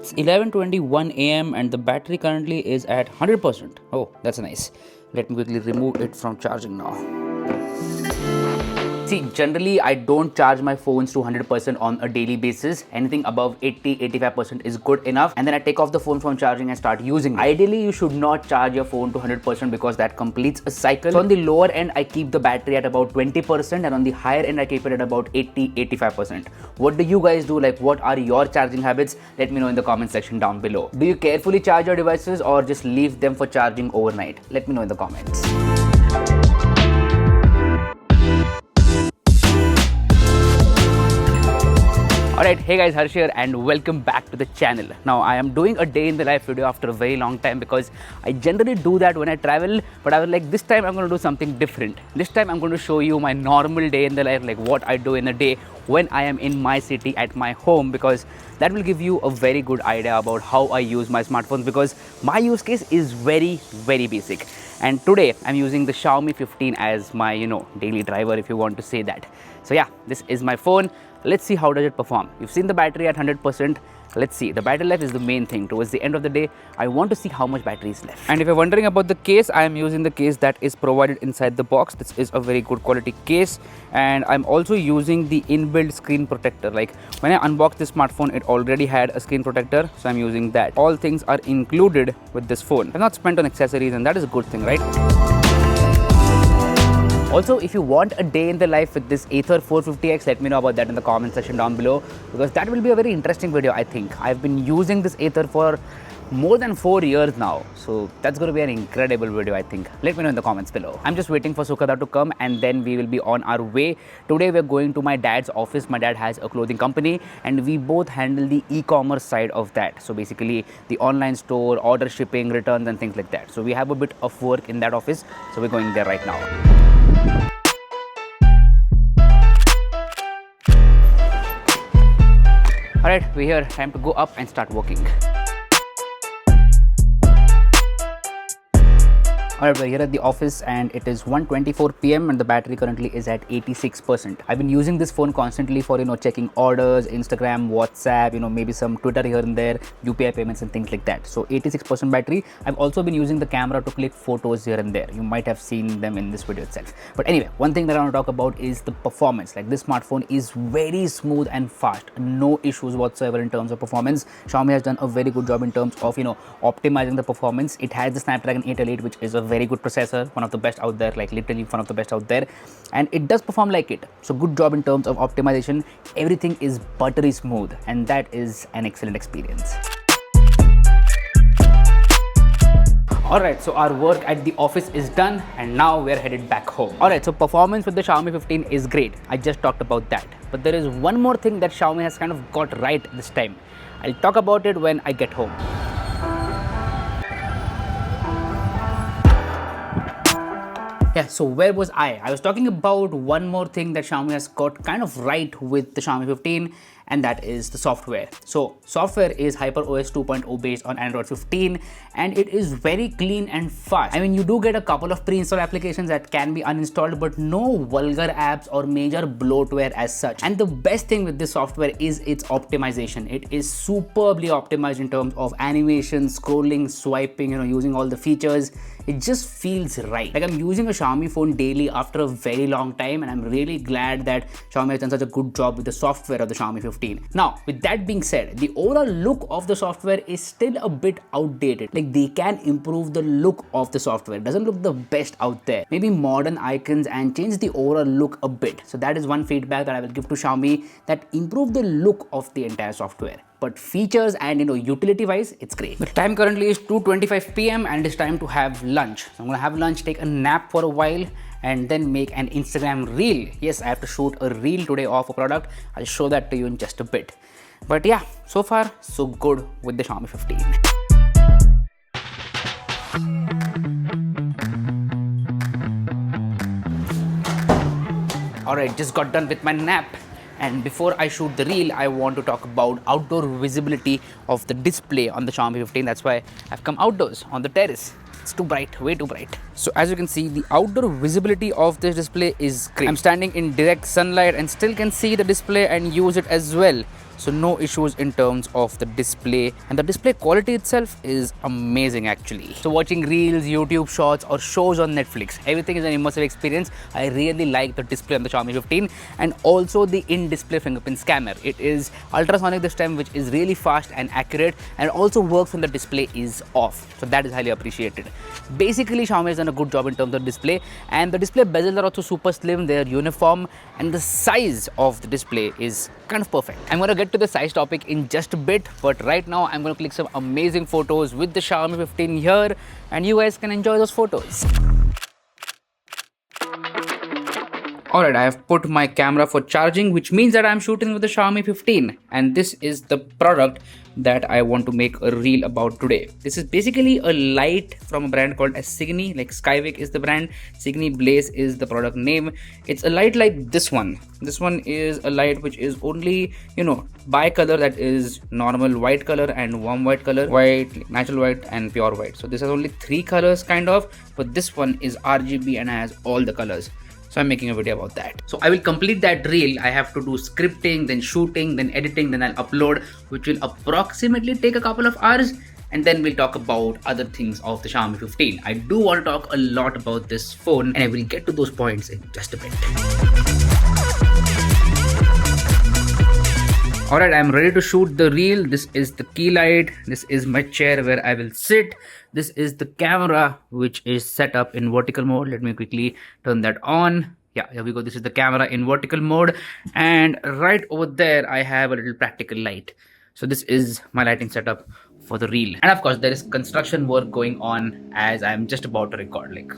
It's 11:21 a.m. and the battery currently is at 100%. Oh, that's nice. Let me quickly remove it from charging now. See, generally I don't charge my phones to 100% on a daily basis. Anything above 80-85% is good enough, and then I take off the phone from charging and start using it. Ideally, you should not charge your phone to 100% because that completes a cycle. So on the lower end, I keep the battery at about 20%, and on the higher end, I keep it at about 80-85%. What do you guys do? Like, what are your charging habits? Let me know in the comment section down below. Do you carefully charge your devices or just leave them for charging overnight? Let me know in the comments. Alright, hey guys, Harsh here and welcome back to the channel. Now I am doing a day in the life video after a very long time because I generally do that when I travel, but I was like, this time I'm going to do something different. This time I'm going to show you my normal day in the life, like what I do in a day when I am in my city at my home, because that will give you a very good idea about how I use my smartphones, because my use case is very basic. And today I'm using the Xiaomi 15 as my, daily driver, if you want to say that. So yeah, this is my phone. Let's see how does it perform. You've seen the battery at 100%. Let's see. The battery life is the main thing. Towards the end of the day, I want to see how much battery is left. And if you're wondering about the case, I am using the case that is provided inside the box. This is a very good quality case, and I'm also using the inbuilt screen protector. Like when I unboxed this smartphone, it already had a screen protector, so I'm using that. All things are included with this phone. I've not spent on accessories, and that is a good thing, right? Also, if you want a day in the life with this Aether 450X, let me know about that in the comment section down below, because that will be a very interesting video, I think. I've been using this Aether for more than 4 years now, so that's going to be an incredible video, I think. Let me know in the comments below. I'm just waiting for Sukhada to come and then we will be on our way. Today we're going to my dad's office. My dad has a clothing company and we both handle the e-commerce side of that. So basically the online store, order shipping, returns and things like that. So we have a bit of work in that office, so we're going there right now. Alright, we're here. Time to go up and start working. Alright, we're here at the office and it is 1:24 p.m. and the battery currently is at 86%. I've been using this phone constantly for, checking orders, Instagram, WhatsApp, maybe some Twitter here and there, UPI payments and things like that. So 86% battery. I've also been using the camera to click photos here and there. You might have seen them in this video itself. But anyway, one thing that I want to talk about is the performance. Like this smartphone is very smooth and fast. No issues whatsoever in terms of performance. Xiaomi has done a very good job in terms of, optimizing the performance. It has the Snapdragon 888, which is a very good processor, one of the best out there, like literally one of the best out there, and it does perform like it. So good job in terms of optimization. Everything is buttery smooth and that is an excellent experience. Alright, so our work at the office is done and now we're headed back home. Alright, so performance with the Xiaomi 15 is great. I just talked about that. But there is one more thing that Xiaomi has kind of got right this time. I'll talk about it when I get home. Yeah, so where was I? I was talking about one more thing that Xiaomi has got kind of right with the Xiaomi 15, and that is the software. So software is HyperOS 2.0 based on Android 15 and it is very clean and fast. I mean, you do get a couple of pre-installed applications that can be uninstalled, but no vulgar apps or major bloatware as such. And the best thing with this software is its optimization. It is superbly optimized in terms of animation, scrolling, swiping, using all the features. It just feels right. Like I'm using a Xiaomi phone daily after a very long time, and I'm really glad that Xiaomi has done such a good job with the software of the Xiaomi 15. Now, with that being said, the overall look of the software is still a bit outdated. Like they can improve the look of the software. It doesn't look the best out there. Maybe modern icons and change the overall look a bit. So that is one feedback that I will give to Xiaomi, that improve the look of the entire software. But features and utility wise, it's great. The time currently is 2:25 p.m. and it's time to have lunch. So I'm gonna have lunch, take a nap for a while, and then make an Instagram reel. Yes, I have to shoot a reel today of a product. I'll show that to you in just a bit. But yeah, so far so good with the Xiaomi 15. Alright, just got done with my nap. And before I shoot the reel, I want to talk about outdoor visibility of the display on the Xiaomi 15. That's why I've come outdoors on the terrace. It's too bright, way too bright. So as you can see, the outdoor visibility of this display is great. I'm standing in direct sunlight and still can see the display and use it as well. so no issues in terms of the display, and the display quality itself is amazing actually. So watching reels, YouTube shorts or shows on Netflix, everything is an immersive experience. I really like the display on the Xiaomi 15 and also the in-display fingerprint scanner. It is ultrasonic this time, which is really fast and accurate, and also works when the display is off. So that is highly appreciated. Basically, Xiaomi has done a good job in terms of display, and the display bezels are also super slim, they are uniform, and the size of the display is kind of perfect. I'm going to get to the size topic in just a bit, but right now I'm going to click some amazing photos with the Xiaomi 15 here, and you guys can enjoy those photos. Alright, I have put my camera for charging, which means that I'm shooting with the Xiaomi 15, and this is the product that I want to make a reel about today. This is basically a light from a brand called as Signy, like Skywick is the brand, Signy Blaze is the product name. It's a light like this one. This one is a light which is only, bi-color, that is normal white color and warm white color, white, natural white and pure white. So this has only 3 colors kind of, but this one is RGB and has all the colors. So I'm making a video about that. So I will complete that reel. I have to do scripting, then shooting, then editing, then I'll upload, which will approximately take a couple of hours. And then we'll talk about other things of the Xiaomi 15. I do want to talk a lot about this phone, and I will get to those points in just a bit. Alright, I'm ready to shoot the reel. This is the key light. This is my chair where I will sit. This is the camera, which is set up in vertical mode. Let me quickly turn that on. Yeah, here we go. This is the camera in vertical mode. And right over there, I have a little practical light. So this is my lighting setup for the reel. And of course, there is construction work going on as I'm just about to record. Like,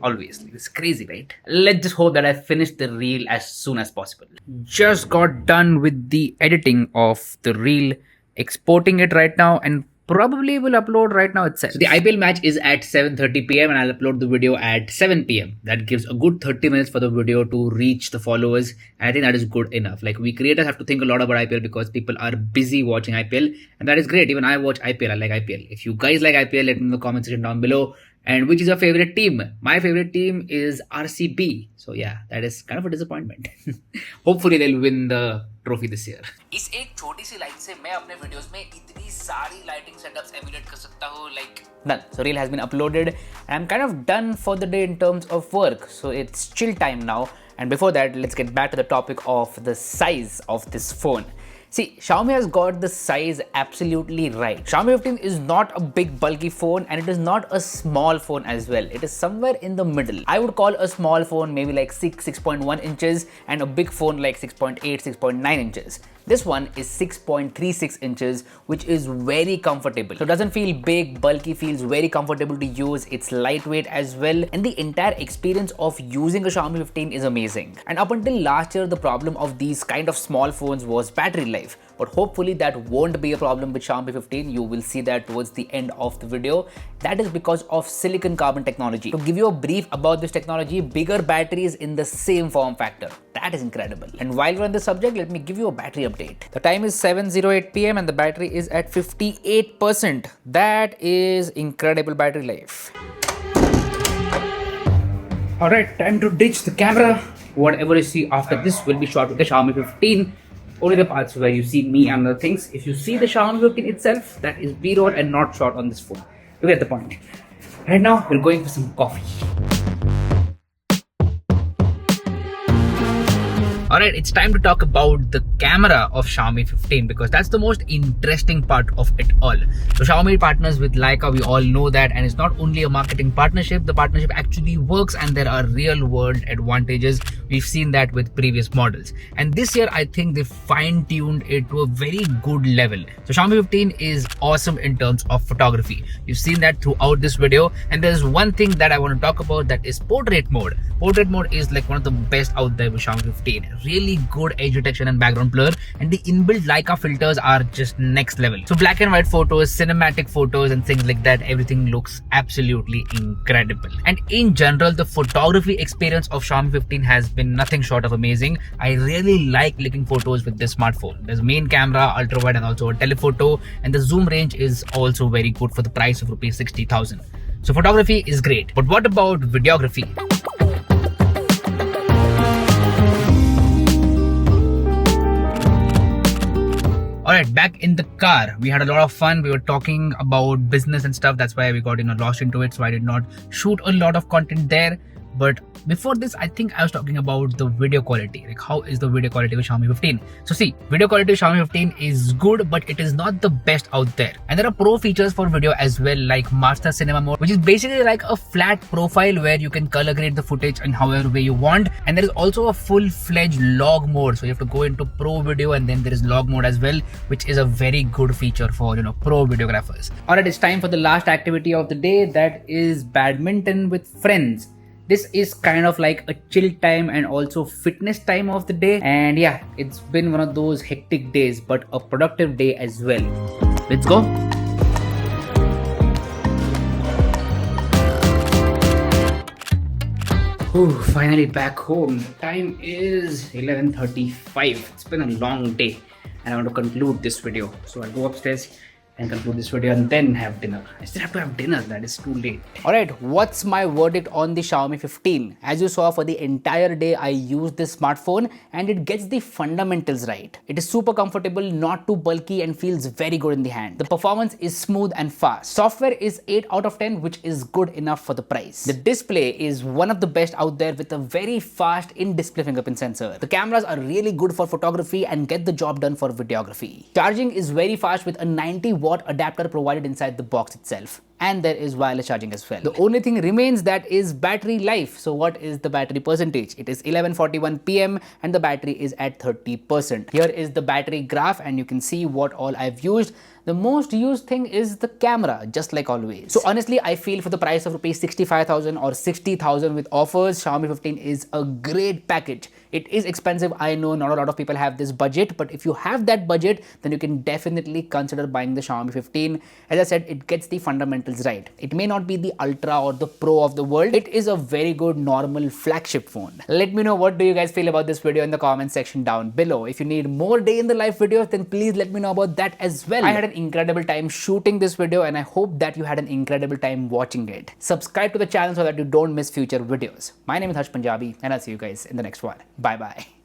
always. It's crazy, right? Let's just hope that I finish the reel as soon as possible. Just got done with the editing of the reel, exporting it right now, and probably will upload right now itself. So the IPL match is at 7:30 PM and I'll upload the video at 7 PM. That gives a good 30 minutes for the video to reach the followers, and I think that is good enough. Like, we creators have to think a lot about IPL because people are busy watching IPL, and that is great. Even I watch IPL, I like IPL. If you guys like IPL, let me know in the comment section down below. And which is your favorite team? My favorite team is RCB. So yeah, that is kind of a disappointment. Hopefully they'll win the trophy this year. इस एक छोटी सी light से मैं अपने videos में इतनी सारी lighting setups emulate कर सकता हूँ, like done. So reel has been uploaded. I'm kind of done for the day in terms of work. So it's chill time now. And before that, let's get back to the topic of the size of this phone. See, Xiaomi has got the size absolutely right. Xiaomi 15 is not a big bulky phone, and it is not a small phone as well. It is somewhere in the middle. I would call a small phone maybe like 6.1 inches and a big phone like 6.8, 6.9 inches. This one is 6.36 inches, which is very comfortable. So it doesn't feel big, bulky, feels very comfortable to use. It's lightweight as well. And the entire experience of using a Xiaomi 15 is amazing. And up until last year, the problem of these kind of small phones was battery life. But hopefully that won't be a problem with Xiaomi 15. You will see that towards the end of the video. That is because of silicon carbon technology. To give you a brief about this technology, bigger batteries in the same form factor. That is incredible. And while we're on the subject, let me give you a battery update. The time is 7:08 PM and the battery is at 58%. That is incredible battery life. Alright, time to ditch the camera. Whatever you see after this will be shot with the Xiaomi 15. Only the parts where you see me and other things. If you see the Xiaomi 15 itself, that is B-roll and not shot on this phone. You get the point. Right now, we're going for some coffee. Alright, it's time to talk about the camera of Xiaomi 15 because that's the most interesting part of it all. So Xiaomi partners with Leica, we all know that, and it's not only a marketing partnership, the partnership actually works and there are real world advantages. We've seen that with previous models. And this year, I think they fine-tuned it to a very good level. So Xiaomi 15 is awesome in terms of photography. You've seen that throughout this video. And there's one thing that I want to talk about, that is portrait mode. Portrait mode is like one of the best out there with Xiaomi 15. Really good edge detection and background blur, and the inbuilt Leica filters are just next level. So black and white photos, cinematic photos and things like that, everything looks absolutely incredible. And in general, the photography experience of Xiaomi 15 has been nothing short of amazing. I really like clicking photos with this smartphone. There's main camera, ultra wide and also a telephoto, and the zoom range is also very good for the price of rupees 60,000. So photography is great. But what about videography? Alright, back in the car. We had a lot of fun. We were talking about business and stuff. That's why we got lost into it. So I did not shoot a lot of content there. But before this, I think I was talking about the video quality. Like, how is the video quality with Xiaomi 15? So see, video quality with Xiaomi 15 is good, but it is not the best out there. And there are pro features for video as well, like Master Cinema Mode, which is basically like a flat profile where you can color grade the footage in however way you want. And there is also a full-fledged log mode. So you have to go into pro video, and then there is log mode as well, which is a very good feature for, pro videographers. Alright, it's time for the last activity of the day. That is badminton with friends. This is kind of like a chill time and also fitness time of the day. And yeah, it's been one of those hectic days, but a productive day as well. Let's go. Ooh, finally back home. Time is 11:35. It's been a long day and I want to conclude this video. So I'll go upstairs and conclude this video and then have dinner. I still have to have dinner, that is too late. Alright, what's my verdict on the Xiaomi 15? As you saw, for the entire day I used this smartphone and it gets the fundamentals right. It is super comfortable, not too bulky, and feels very good in the hand. The performance is smooth and fast. Software is 8 out of 10, which is good enough for the price. The display is one of the best out there with a very fast in-display fingerprint sensor. The cameras are really good for photography and get the job done for videography. Charging is very fast with a 90-watt adapter provided inside the box itself. And there is wireless charging as well. The only thing remains, that is battery life. So what is the battery percentage? It is 11:41 PM and the battery is at 30%. Here is the battery graph and you can see what all I've used. The most used thing is the camera, just like always. So honestly, I feel for the price of rupees 65,000 or 60,000 with offers, Xiaomi 15 is a great package. It is expensive, I know not a lot of people have this budget, but if you have that budget, then you can definitely consider buying the Xiaomi 15. As I said, it gets the fundamentals right. It may not be the Ultra or the Pro of the world. It is a very good normal flagship phone. Let me know what do you guys feel about this video in the comment section down below. If you need more day in the life videos, then please let me know about that as well. I had an incredible time shooting this video and I hope that you had an incredible time watching it. Subscribe to the channel so that you don't miss future videos. My name is Harsh Punjabi and I'll see you guys in the next one. Bye bye.